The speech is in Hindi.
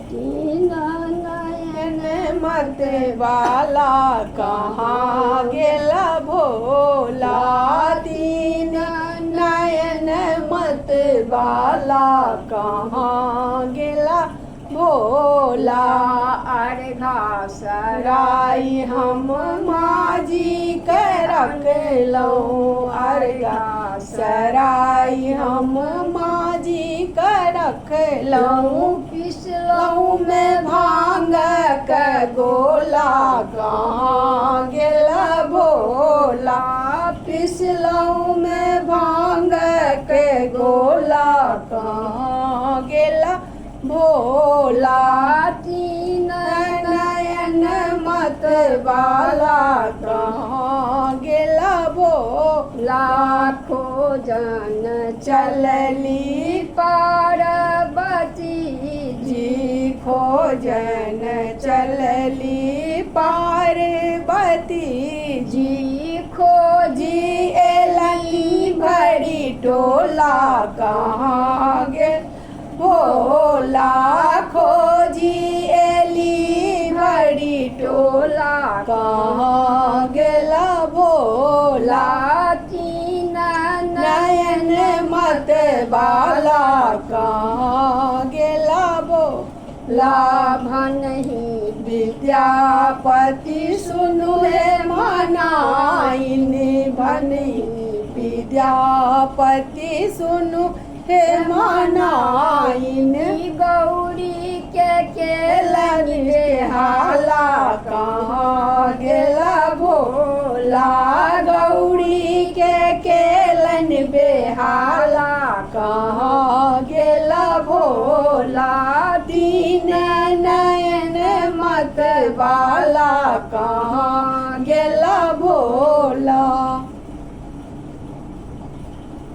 तीन नयन मत वाला कहाँ गेला भोला। तीन नयन मत वाला कहाँ गेला भोला। अर्घा सराई हम माझी के रख लऊँ। अर्घा सराई हम माझी के रख लऊँ। पिसलऊँ में भांग के गोला कहाँ गेला भोला। पिसलऊँ में भांग के गोला कहाँ गेला भोला। तीन नयन मत वाला कहाँ गेला भोला। खोजन चलली पार्वती जी। खोजन चलली पार्वती जी। खोजी एलनी भरी टोला कहाँ गेल भोला। खोजी एली भरी टोला कहाँ गेला भोला। तीन नयन मत वाला कहाँ गेला भोला। भनहि विद्यापति सुनु हे मनाइनि। भनहि विद्यापति सुनु हे मनाइन। गौरी के केलन बेहाला कहाँ गेला भोला। गौरी के केलन बेहाला कहाँ गेला भोला। तीन नयन मत वाला कहाँ गेला भोला।